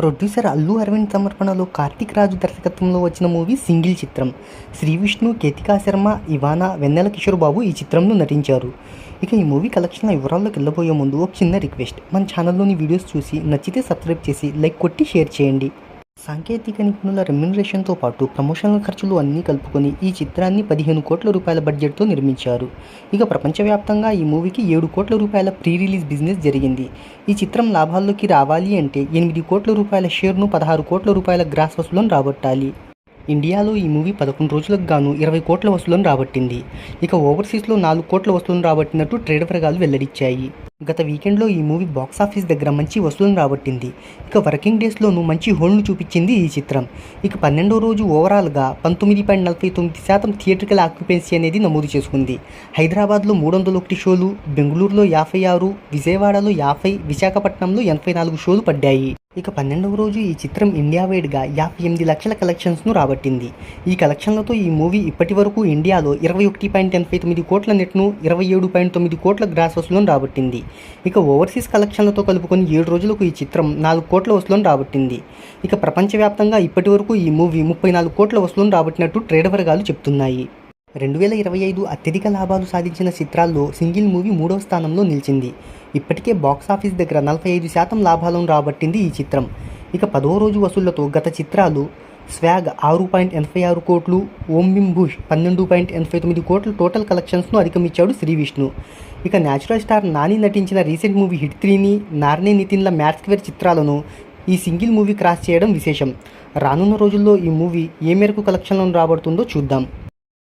Producer Allu Arvind సమర్పణలో కార్తిక్ రాజు దర్శకత్వంలో వచ్చిన మూవీ సింగిల్ చిత్రం. శ్రీ విష్ణు, కేతికా శర్మ, ఇవానా, వెన్నెల కిషోర్ బాబు ఈ చిత్రంలో నటించారు. ఇక ఈ మూవీ కలెక్షన్ల వివరాల్లోకి వెళ్ళబోయే ముందు ఒక చిన్న రిక్వెస్ట్, మన ఛానల్లోని వీడియోస్ చూసి నచ్చితే సబ్స్క్రైబ్ చేసి లైక్ కొట్టి షేర్ చేయండి. సాంకేతిక నిపుణుల రెమ్యునరేషన్తో పాటు ప్రమోషనల్ ఖర్చులు అన్నీ కలుపుకొని ఈ చిత్రాన్ని 15 కోట్ల రూపాయల బడ్జెట్తో నిర్మించారు. ఇక ప్రపంచవ్యాప్తంగా ఈ మూవీకి 7 కోట్ల రూపాయల ప్రీ రిలీజ్ బిజినెస్ జరిగింది. ఈ చిత్రం లాభాల్లోకి రావాలి అంటే 8 కోట్ల రూపాయల షేర్ను 16 కోట్ల రూపాయల గ్రాస్ వసూలను రాబట్టాలి. ఇండియాలో ఈ మూవీ 11 రోజులకు గాను 20 కోట్ల వసూలను రాబట్టింది. ఇక ఓవర్సీస్లో 4 కోట్ల వసూలను రాబట్టినట్టు ట్రేడ్ వర్గాలు వెల్లడించాయి. గత వీకెండ్లో ఈ మూవీ బాక్సాఫీస్ దగ్గర మంచి వసూలను రాబట్టింది. ఇక వర్కింగ్ డేస్లోనూ మంచి హోల్డ్ను చూపించింది ఈ చిత్రం. ఇక 12వ రోజు ఓవరాల్గా 19.49% థియేట్రికల్ ఆక్యుపెన్సీ అనేది నమోదు చేసుకుంది. హైదరాబాద్లో 301 షోలు, బెంగళూరులో 56, విజయవాడలో 50, విశాఖపట్నంలో 84 షోలు పడ్డాయి. ఇక 12వ రోజు ఈ చిత్రం ఇండియా వైడ్గా 58 లక్షల కలెక్షన్స్ను రాబట్టింది. ఈ కలెక్షన్లతో ఈ మూవీ ఇప్పటి వరకు ఇండియాలో 21.89 కోట్ల నెట్ను, 27.9 కోట్ల గ్రాస్ వసూలను రాబట్టింది. ఇక ఓవర్సీస్ కలెక్షన్లతో కలుపుకొని 7 రోజులకు ఈ చిత్రం 4 కోట్ల వసూలను రాబట్టింది. ఇక ప్రపంచవ్యాప్తంగా ఇప్పటి వరకు ఈ మూవీ 34 కోట్ల వసూలను రాబట్టినట్టు ట్రేడ్ వర్గాలు చెప్తున్నాయి. 2025 అత్యధిక లాభాలు సాధించిన చిత్రాల్లో సింగిల్ మూవీ 3వ స్థానంలో నిలిచింది. ఇప్పటికే బాక్సాఫీస్ దగ్గర 45% లాభాలను రాబట్టింది ఈ చిత్రం. ఇక 10వ రోజు వసూళ్లతో గత చిత్రాలు స్వాగ్ 6.86 కోట్లు, ఓం బిం బుష్ 12.89 కోట్ల టోటల్ కలెక్షన్స్ను అధిగమించాడు శ్రీ విష్ణు. ఇక న్యాచురల్ స్టార్ నాని నటించిన రీసెంట్ మూవీ హిట్ 3ని, నార్నే నితిన్ల మ్యాథ్ స్క్వేర్ చిత్రాలను ఈ సింగిల్ మూవీ క్రాస్ చేయడం విశేషం. రానున్న రోజుల్లో ఈ మూవీ ఏ మేరకు కలెక్షన్లను రాబడుతుందో చూద్దాం.